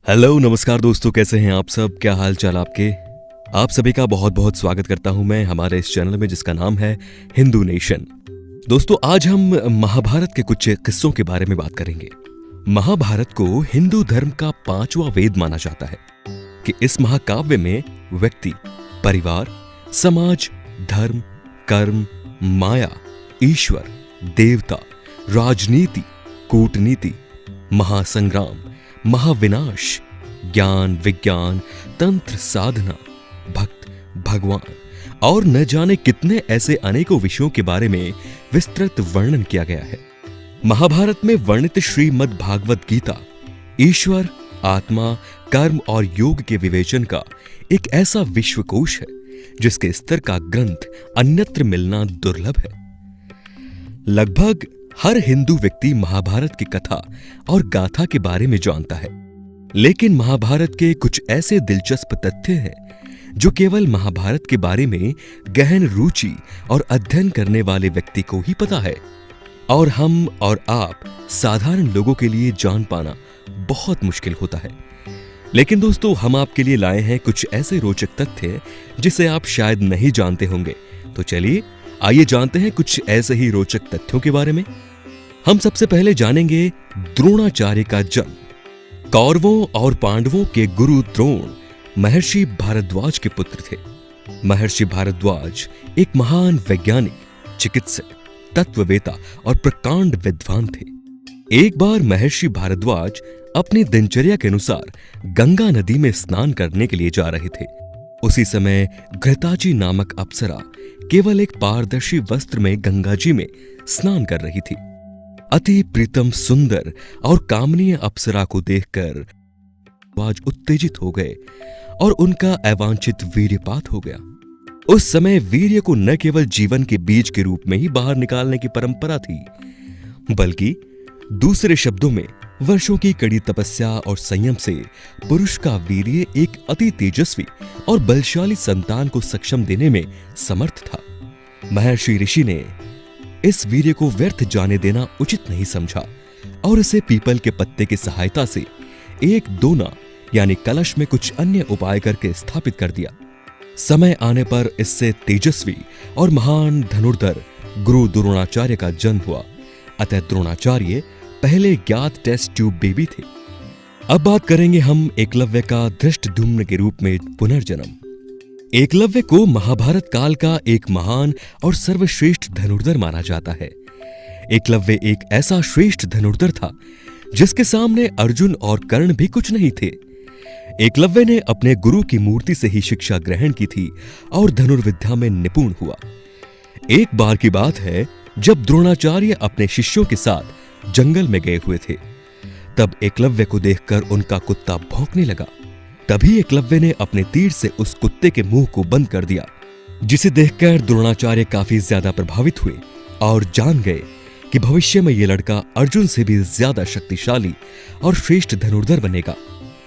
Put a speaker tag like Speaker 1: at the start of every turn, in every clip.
Speaker 1: Hello नमस्कार दोस्तों, कैसे हैं आप सब? क्या हाल चाल आपके? आप सभी का बहुत बहुत स्वागत करता हूं मैं हमारे इस चैनल में जिसका नाम है हिंदू नेशन। दोस्तों, आज हम महाभारत के कुछ किस्सों के बारे में बात करेंगे। महाभारत को हिंदू धर्म का 5वां वेद माना जाता है कि इस महाकाव्य में व्यक्ति, परिवार, समाज, धर्म, कर्म, माया, ईश्वर, देवता, राजनीति, कूटनीति, महासंग्राम, महाविनाश, ज्ञान, विज्ञान, तंत्र, साधना, भक्त, भगवान और न जाने कितने ऐसे अनेकों विषयों के बारे में विस्तृत वर्णन किया गया है। महाभारत में वर्णित श्रीमद् भागवत गीता ईश्वर, आत्मा, कर्म और योग के विवेचन का एक ऐसा विश्वकोश है जिसके स्तर का ग्रंथ अन्यत्र मिलना दुर्लभ है। लगभग हर हिंदू व्यक्ति महाभारत की कथा और गाथा के बारे में जानता है, लेकिन महाभारत के कुछ ऐसे दिलचस्प तथ्य हैं जो केवल महाभारत के बारे में गहन रुचि और अध्ययन करने वाले व्यक्ति को ही पता है, और हम और आप साधारण लोगों के लिए जान पाना बहुत मुश्किल होता है। लेकिन दोस्तों, हम आपके लिए लाए हैं कुछ ऐसे रोचक तथ्य जिसे आप शायद नहीं जानते होंगे। तो चलिए आइए जानते हैं कुछ ऐसे ही रोचक तथ्यों के बारे में। हम सबसे पहले जानेंगे द्रोणाचार्य का जन्म। कौरवों और पांडवों के गुरु द्रोण महर्षि भारद्वाज के पुत्र थे। महर्षि भारद्वाज एक महान वैज्ञानिक, चिकित्सक, तत्ववेता और प्रकांड विद्वान थे। एक बार महर्षि भारद्वाज अपनी दिनचर्या के अनुसार गंगा नदी में स्नान करने के लिए जा रहे थे। उसी समय घृताची नामक अप्सरा केवल एक पारदर्शी वस्त्र में गंगा जी में स्नान कर रही थी। अति प्रीतम, सुंदर और कामनीय अप्सरा को देखकर आज उत्तेजित हो गए और उनका अवांछित वीर्यपात हो गया। उस समय वीर्य को न केवल जीवन के बीज के रूप में ही बाहर निकालने की परंपरा थी, बल्कि दूसरे शब्दों में वर्षों की कड़ी तपस्या और संयम से पुरुष का वीर्य एक अति तेजस्वी और बलशाली संतान को सक्षम देने में समर्थ था। महर्षि ऋषि ने इस वीर्य को व्यर्थ जाने देना उचित नहीं समझा और इसे पीपल के पत्ते की सहायता से एक दोना यानी कलश में कुछ अन्य उपाय करके स्थापित कर दिया। समय आने पर इससे तेजस्वी और महान धनुर्धर गुरु द्रोणाचार्य का जन्म हुआ। अतः द्रोणाचार्य पहले ज्ञात टेस्ट ट्यूब बेबी थे। अब बात करेंगे हम एकलव्य का धृष्टद्युम्न के रूप में पुनर्जन्म। एकलव्य को महाभारत काल का एक महान और सर्वश्रेष्ठ धनुर्धर माना जाता है। एकलव्य एक ऐसा श्रेष्ठ धनुर्धर था जिसके सामने अर्जुन और कर्ण भी कुछ नहीं थे। एकलव्य ने अपने गुरु की मूर्ति से ही शिक्षा ग्रहण की थी और धनुर्विद्या में निपुण हुआ। एक बार की बात है जब द्रोणाचार्य अपने शिष्यों के साथ जंगल में गए हुए थे, तब एकलव्य को देखकर उनका कुत्ता भौंकने लगा। तभी एकलव्य ने अपने तीर से उस कुत्ते के मुंह को बंद कर दिया, जिसे देखकर द्रोणाचार्य काफी ज्यादा प्रभावित हुए और जान गए कि भविष्य में यह लड़का अर्जुन से भी ज्यादा शक्तिशाली और श्रेष्ठ धनुर्धर बनेगा।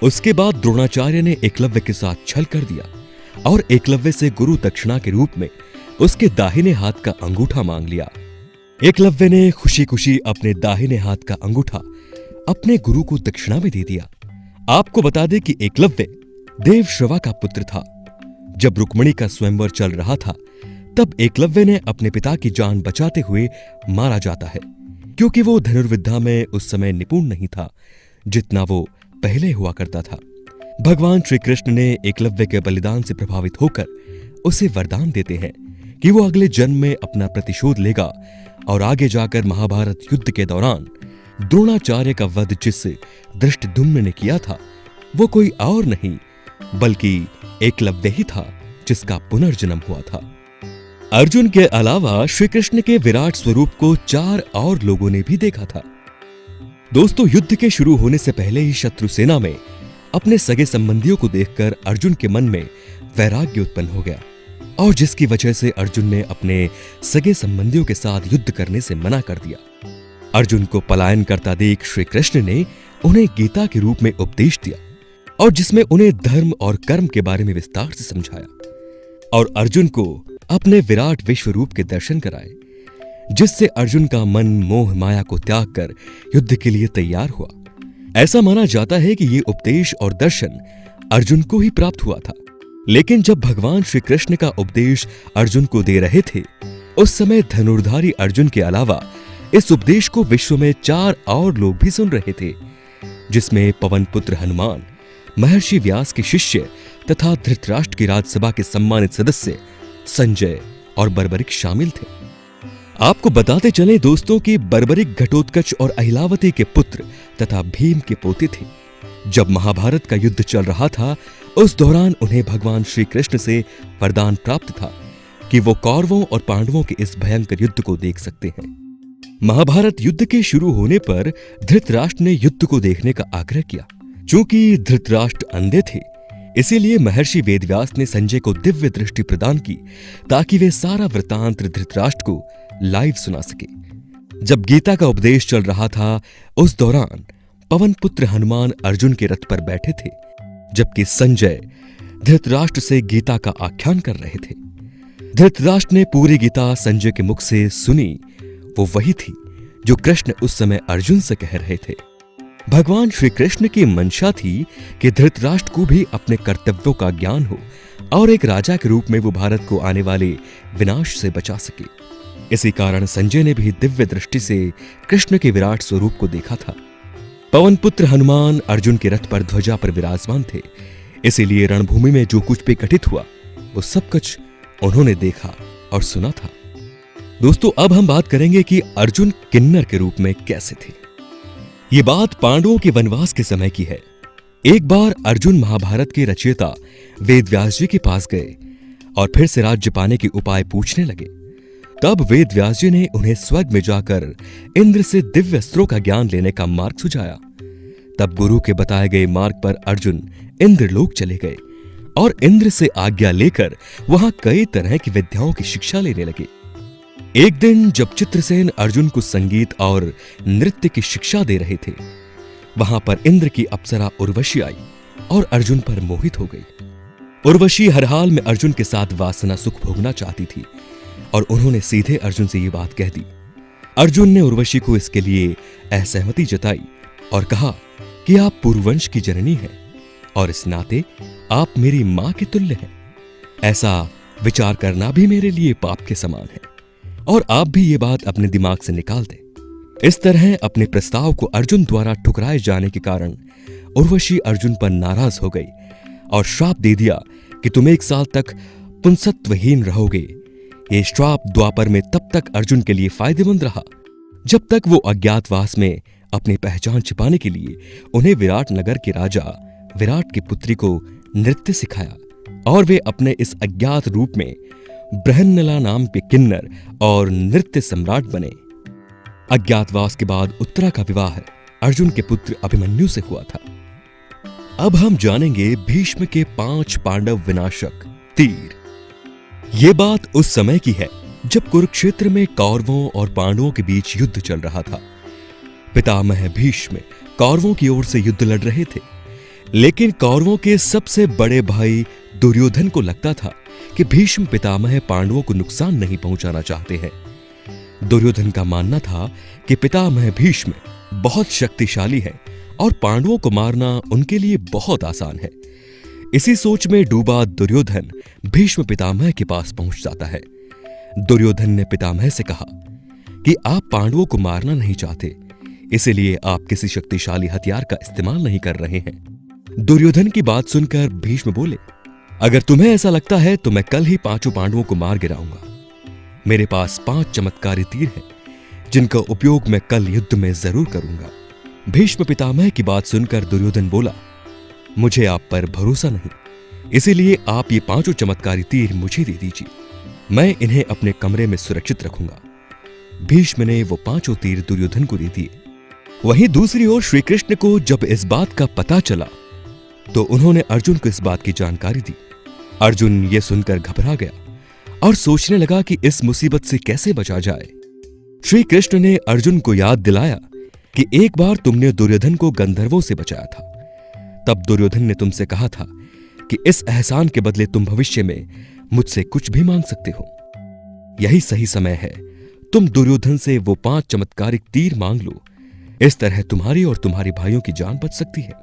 Speaker 1: उसके बाद द्रोणाचार्य ने एकलव्य के साथ छल कर दिया और एकलव्य से गुरु दक्षिणा के रूप में उसके दाहिने हाथ का अंगूठा मांग लिया। एकलव्य ने खुशी खुशी अपने दाहिने हाथ का अंगूठा अपने गुरु को दक्षिणा में दे दिया। आपको बता दें कि एकलव्य देवश्रवा का पुत्र था। जब रुक्मिणी का स्वयंवर चल रहा था, तब एकलव्य ने अपने पिता की जान बचाते हुए मारा जाता है, क्योंकि वो धनुर्विद्या में उस समय निपुण नहीं था जितना वो पहले हुआ करता था। भगवान श्री कृष्ण ने एकलव्य के बलिदान से प्रभावित होकर उसे वरदान देते हैं कि वो अगले जन्म में अपना प्रतिशोध लेगा और आगे जाकर महाभारत युद्ध के दौरान द्रोणाचार्य का वध जिस धृष्टद्युम्न ने किया था, वो कोई और नहीं बल्कि एकलव्य ही था जिसका पुनर्जन्म हुआ था। अर्जुन के अलावा श्री कृष्ण के विराट स्वरूप को 4 और लोगों ने भी देखा था। दोस्तों, युद्ध के शुरू होने से पहले ही शत्रु सेना में अपने सगे संबंधियों को देखकर अर्जुन के मन में वैराग्य उत्पन्न हो गया, और जिसकी वजह से अर्जुन ने अपने सगे संबंधियों के साथ युद्ध करने से मना कर दिया। अर्जुन को पलायन करता देख श्री कृष्ण ने उन्हें गीता के रूप में उपदेश दिया, और जिसमें उन्हें धर्म और कर्म के बारे में विस्तार से समझाया, और अर्जुन को अपने विराट विश्व रूप के दर्शन कराए, जिससे अर्जुन का मन मोह माया को त्याग कर युद्ध के लिए तैयार हुआ। ऐसा माना जाता है कि ये उपदेश और दर्शन अर्जुन को ही प्राप्त हुआ था। लेकिन जब भगवान श्री कृष्ण का उपदेश अर्जुन को दे रहे थे, उस समय धनुर्धारी अर्जुन के अलावा इस उपदेश को विश्व में 4 और लोग भी सुन रहे थे, जिसमें पवन पुत्र हनुमान, महर्षि व्यास के शिष्य तथा धृतराष्ट्र की राज्यसभा के सम्मानित सदस्य संजय और बर्बरिक शामिल थे। आपको बताते चले दोस्तों कि बर्बरिक घटोत्कच और अहिलावती के पुत्र तथा भीम के पोते थे। जब महाभारत का युद्ध चल रहा था, उस दौरान उन्हें भगवान श्री कृष्ण से वरदान प्राप्त था कि वो कौरवों और पांडवों के इस भयंकर युद्ध को देख सकते हैं। महाभारत युद्ध के शुरू होने पर धृतराष्ट्र ने युद्ध को देखने का आग्रह किया। चूंकि धृतराष्ट्र अंधे थे, इसीलिए महर्षि वेदव्यास ने संजय को दिव्य दृष्टि प्रदान की ताकि वे सारा वृतांत धृतराष्ट्र को लाइव सुना सके। जब गीता का उपदेश चल रहा था, उस दौरान पवन पुत्र हनुमान अर्जुन के रथ पर बैठे थे, जबकि संजय धृतराष्ट्र से गीता का आख्यान कर रहे थे। धृतराष्ट्र ने पूरी गीता संजय के मुख से सुनी। वो वही थी जो कृष्ण उस समय अर्जुन से कह रहे थे। भगवान श्री कृष्ण की मंशा थी कि धृतराष्ट्र को भी अपने कर्तव्यों का ज्ञान हो और एक राजा के रूप में वो भारत को आने वाले विनाश से बचा सके। इसी कारण संजय ने भी दिव्य दृष्टि से कृष्ण के विराट स्वरूप को देखा था। पवन पुत्र हनुमान अर्जुन के रथ पर ध्वजा पर विराजमान थे, इसीलिए रणभूमि में जो कुछ भी घटित हुआ वो सब कुछ उन्होंने देखा और सुना था। दोस्तों, अब हम बात करेंगे कि अर्जुन किन्नर के रूप में कैसे थे। ये बात पांडवों के वनवास के समय की है। एक बार अर्जुन महाभारत के रचयिता वेदव्यास जी के पास गए और फिर से राज्य पाने के उपाय पूछने लगे। तब वेदव्यास जी ने उन्हें स्वर्ग में जाकर इंद्र से दिव्य अस्त्रों का ज्ञान लेने का मार्ग सुझाया। तब गुरु के बताए गए मार्ग पर अर्जुन इंद्रलोक चले गए और इंद्र से आज्ञा लेकर वहां कई तरह की विद्याओं की शिक्षा लेने लगे। एक दिन जब चित्रसेन अर्जुन को संगीत और नृत्य की शिक्षा दे रहे थे, वहां पर इंद्र की अप्सरा उर्वशी आई और अर्जुन पर मोहित हो गई। उर्वशी हर हाल में अर्जुन के साथ वासना सुख भोगना चाहती थी और उन्होंने सीधे अर्जुन से ये बात कह दी। अर्जुन ने उर्वशी को इसके लिए असहमति जताई और कहा कि आप पूर्ववंश की जननी हैं और इस नाते आप मेरी मां के तुल्य हैं। ऐसा विचार करना भी मेरे लिए पाप के समान है और आप भी ये बात अपने दिमाग से निकाल दें। इस तरह अपने प्रस्ताव को अर्जुन द्वारा ठुकराए जाने के कारण उर्वशी अर्जुन पर नाराज हो गई और श्राप दे दिया कि तुम 1 साल तक पुंसत्वहीन रहोगे। ये श्राप द्वापर में तब तक अर्जुन के लिए फायदेमंद रहा जब तक वो अज्ञातवास में अपनी पहचान छिपाने के लिए उन्हें विराट नगर के राजा विराट की पुत्री को नृत्य सिखाया और वे अपने इस अज्ञात रूप में बृहन्नला नाम के किन्नर और नृत्य सम्राट बने। अज्ञातवास के बाद उत्तरा का विवाह अर्जुन के पुत्र अभिमन्यु से हुआ था। अब हम जानेंगे भीष्म के 5 पांडव विनाशक तीर। ये बात उस समय की है जब कुरुक्षेत्र में कौरवों और पांडवों के बीच युद्ध चल रहा था। पितामह भीष्म कौरवों की ओर से युद्ध लड़ रहे थे, लेकिन कौरवों के सबसे बड़े भाई दुर्योधन को लगता था कि भीष्म पितामह पांडवों को नुकसान नहीं पहुंचाना चाहते हैं। दुर्योधन का मानना था कि पितामह भीष्म बहुत शक्तिशाली है और पांडवों को मारना उनके लिए बहुत आसान है। इसी सोच में डूबा दुर्योधन भीष्म पितामह के पास पहुंच जाता है। दुर्योधन ने पितामह से कहा कि आप पांडवों को मारना नहीं चाहते, इसलिए आप किसी शक्तिशाली हथियार का इस्तेमाल नहीं कर रहे हैं। दुर्योधन की बात सुनकर भीष्म बोले, अगर तुम्हें ऐसा लगता है तो मैं कल ही 5 पांडवों को मार गिराऊंगा। मेरे पास 5 चमत्कारी तीर हैं जिनका उपयोग मैं कल युद्ध में जरूर करूंगा। भीष्म पितामह की बात सुनकर दुर्योधन बोला, मुझे आप पर भरोसा नहीं, इसीलिए आप ये 5 चमत्कारी तीर मुझे दे दीजिए, मैं इन्हें अपने कमरे में सुरक्षित रखूंगा। भीष्म ने वो 5 तीर दुर्योधन को दे दिए। वहीं दूसरी ओर श्री कृष्ण को जब इस बात का पता चला तो उन्होंने अर्जुन को इस बात की जानकारी दी। अर्जुन ये सुनकर घबरा गया और सोचने लगा कि इस मुसीबत से कैसे बचा जाए। श्री कृष्ण ने अर्जुन को याद दिलाया कि एक बार तुमने दुर्योधन को गंधर्वों से बचाया था। तब दुर्योधन ने तुमसे कहा था कि इस एहसान के बदले तुम भविष्य में मुझसे कुछ भी मांग सकते हो। यही सही समय है, तुम दुर्योधन से वो 5 चमत्कारिक तीर मांग लो इस तरह तुम्हारी और तुम्हारे भाइयों की जान बच सकती है।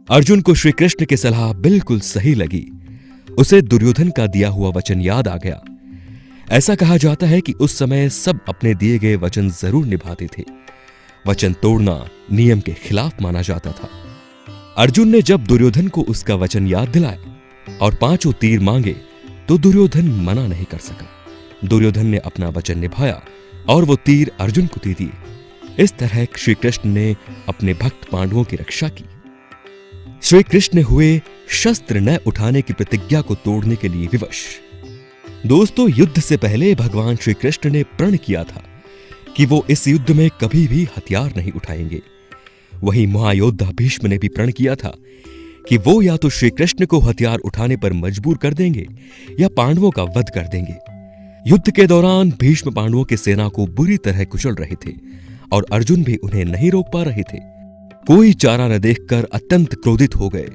Speaker 1: अर्जुन को श्री कृष्ण की सलाह बिल्कुल सही लगी। उसे दुर्योधन का दिया हुआ वचन याद आ गया। ऐसा कहा जाता है कि उस समय सब अपने दिए गए वचन जरूर निभाते थे। वचन तोड़ना नियम के खिलाफ माना जाता था। अर्जुन ने जब दुर्योधन को उसका वचन याद दिलाया और 5 तीर मांगे तो दुर्योधन मना नहीं कर सका। दुर्योधन ने अपना वचन निभाया और वो तीर अर्जुन को दे दिए। इस तरह श्री कृष्ण ने अपने भक्त पांडवों की रक्षा की। श्री कृष्ण हुए शस्त्र न उठाने की प्रतिज्ञा को तोड़ने के लिए विवश। दोस्तों, युद्ध से पहले भगवान श्री कृष्ण ने प्रण किया था कि वो इस युद्ध में कभी भी हथियार नहीं उठाएंगे। वहीं महायोद्धा भीष्म ने भी प्रण किया था कि वो या तो श्री कृष्ण को हथियार उठाने पर मजबूर कर देंगे या पांडवों का वध कर देंगे। युद्ध के दौरान भीष्म पांडवों की सेना को बुरी तरह कुचल रहे थे और अर्जुन भी उन्हें नहीं रोक पा रहे थे। कोई चारा न देखकर अत्यंत क्रोधित हो गए।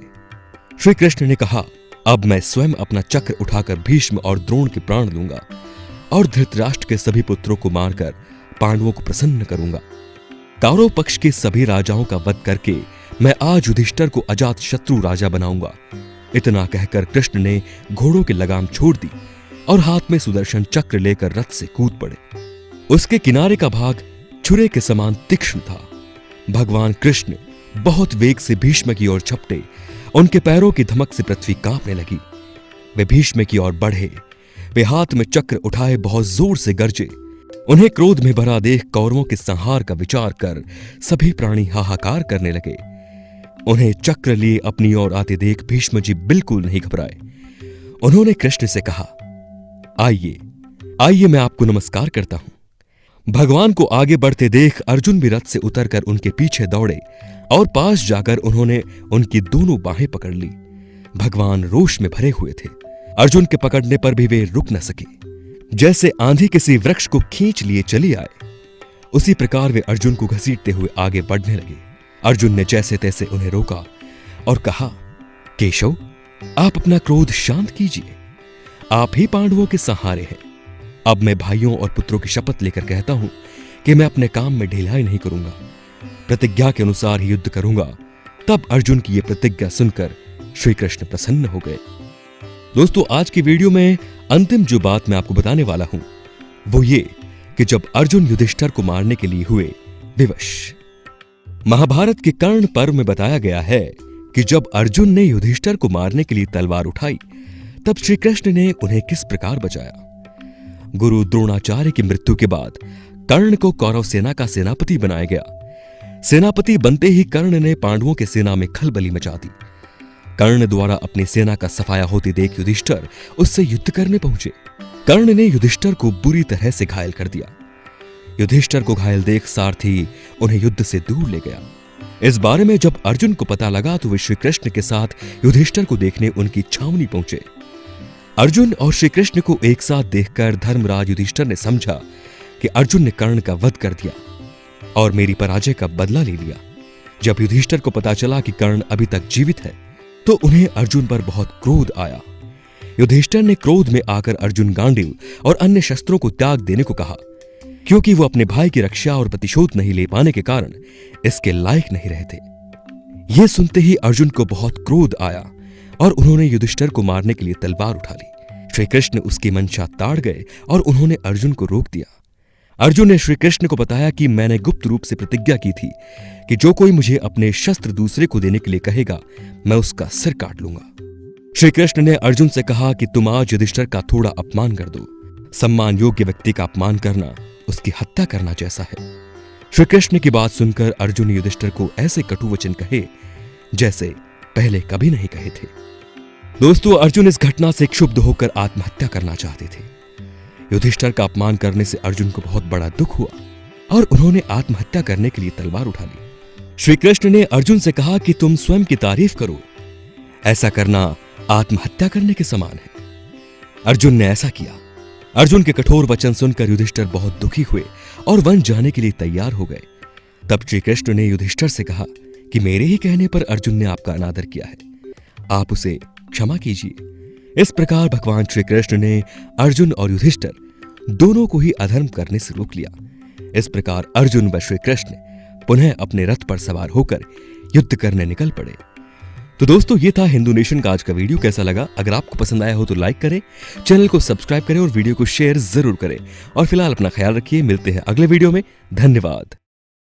Speaker 1: श्री कृष्ण ने कहा, अब मैं स्वयं अपना चक्र उठाकर भीष्म और द्रोण के प्राण लूंगा और धृतराष्ट्र के सभी पुत्रों को मारकर पांडवों को प्रसन्न करूंगा। कौरव पक्ष के सभी राजाओं का वध करके मैं आज युधिष्ठिर को अजात शत्रु राजा बनाऊंगा। इतना कहकर कृष्ण ने घोड़ों की लगाम छोड़ दी और हाथ में सुदर्शन चक्र लेकर रथ से कूद पड़े। उसके किनारे का भाग छुरे के समान तीक्ष्ण था। भगवान कृष्ण बहुत वेग से भीष्म की ओर झपटे। उनके पैरों की धमक से पृथ्वी कांपने लगी। वे भीष्म की ओर बढ़े। वे हाथ में चक्र उठाए बहुत जोर से गरजे। उन्हें क्रोध में भरा देख कौरवों के संहार का विचार कर सभी प्राणी हाहाकार करने लगे। उन्हें चक्र लिए अपनी ओर आते देख भीष्म जी बिल्कुल नहीं घबराए। उन्होंने कृष्ण से कहा, आइए आइए, मैं आपको नमस्कार करता हूं। भगवान को आगे बढ़ते देख अर्जुन भी रथ से उतरकर उनके पीछे दौड़े और पास जाकर उन्होंने उनकी दोनों बाहें पकड़ ली। भगवान रोष में भरे हुए थे। अर्जुन के पकड़ने पर भी वे रुक न सके। जैसे आंधी किसी वृक्ष को खींच लिए चली आए, उसी प्रकार वे अर्जुन को घसीटते हुए आगे बढ़ने लगे। अर्जुन ने जैसे तैसे उन्हें रोका और कहा, केशव, आप अपना क्रोध शांत कीजिए। आप ही पांडवों के सहारे हैं। अब मैं भाइयों और पुत्रों की शपथ लेकर कहता हूं कि मैं अपने काम में ढिलाई नहीं करूंगा, प्रतिज्ञा के अनुसार ही युद्ध करूंगा। तब अर्जुन की यह प्रतिज्ञा सुनकर श्री कृष्ण प्रसन्न हो गए। दोस्तों, आज की वीडियो में अंतिम जो बात मैं आपको बताने वाला हूं वो ये कि जब अर्जुन युधिष्ठिर को मारने के लिए हुए विवश। महाभारत के कर्ण पर्व में बताया गया है कि जब अर्जुन ने युधिष्ठिर को मारने के लिए तलवार उठाई तब श्री कृष्ण ने उन्हें किस प्रकार बचाया। गुरु द्रोणाचार्य की मृत्यु के बाद कर्ण को कौरव सेना का सेनापति बनाया गया। सेनापति बनते ही कर्ण ने पांडवों की सेना में खलबली मचा दी। कर्ण द्वारा अपनी सेना का सफाया होते देख युधिष्ठिर उससे युद्ध करने पहुंचे। कर्ण ने युधिष्ठिर को बुरी तरह से घायल कर दिया। युधिष्ठिर को घायल देख सारथी उन्हें युद्ध से दूर ले गया। इस बारे में जब अर्जुन को पता लगा तो वे श्री कृष्ण के साथ युधिष्ठिर को देखने उनकी छावनी पहुंचे। अर्जुन और श्री कृष्ण को एक साथ देखकर धर्मराज युधिष्ठिर ने समझा कि अर्जुन ने कर्ण का वध कर दिया और मेरी पराजय का बदला ले लिया। जब युधिष्ठिर को पता चला कि कर्ण अभी तक जीवित है तो उन्हें अर्जुन पर बहुत क्रोध आया। युधिष्ठिर ने क्रोध में आकर अर्जुन गांडीव और अन्य शस्त्रों को त्याग देने को कहा, क्योंकि वो अपने भाई की रक्षा और प्रतिशोध नहीं ले पाने के कारण इसके लायक नहीं रहे थे। यह सुनते ही अर्जुन को बहुत क्रोध आया और उन्होंने युधिष्ठिर को मारने के लिए तलवार उठा ली। श्री कृष्ण उसकी मंशा ताड़ गए और उन्होंने अर्जुन को रोक दिया। अर्जुन ने श्री कृष्ण को बताया कि मैंने गुप्त रूप से प्रतिज्ञा की थी कि जो कोई मुझे अपने शस्त्र दूसरे को देने के लिए कहेगा मैं उसका सिर काट लूंगा। श्री कृष्ण ने अर्जुन से कहा कि तुम आज युधिष्ठिर का थोड़ा अपमान कर दो। सम्मान योग्य व्यक्ति का अपमान करना उसकी हत्या करना जैसा है। श्री कृष्ण की बात सुनकर अर्जुन ने युधिष्ठिर को ऐसे कटु वचन कहे जैसे पहले कभी नहीं कहे थे। दोस्तों, अर्जुन इस घटना से क्षुब्ध होकर आत्महत्या करना चाहते थे। युधिष्ठिर का अपमान करने से अर्जुन को बहुत बड़ा दुख हुआ और उन्होंने आत्महत्या करने के लिए तलवार उठा ली। श्री कृष्ण ने अर्जुन से कहा कि तुम स्वयं की तारीफ करो, ऐसा करना आत्महत्या करने के समान है। अर्जुन ने ऐसा किया। अर्जुन के कठोर वचन सुनकर युधिष्ठिर बहुत दुखी हुए और वन जाने के लिए तैयार हो गए। तब श्री कृष्ण ने युधिष्ठिर से कहा कि मेरे ही कहने पर अर्जुन ने आपका अनादर किया है, आप उसे क्षमा कीजिए। इस प्रकार भगवान श्री कृष्ण ने अर्जुन और युधिष्ठिर दोनों को ही अधर्म करने से रोक लिया। इस प्रकार अर्जुन व श्री कृष्ण पुनः अपने रथ पर सवार होकर युद्ध करने निकल पड़े। तो दोस्तों, ये था हिंदू नेशन का आज का वीडियो। कैसा लगा? अगर आपको पसंद आया हो तो लाइक करें, चैनल को सब्सक्राइब करें और वीडियो को शेयर जरूर करें। और फिलहाल अपना ख्याल रखिए। मिलते हैं अगले वीडियो में। धन्यवाद।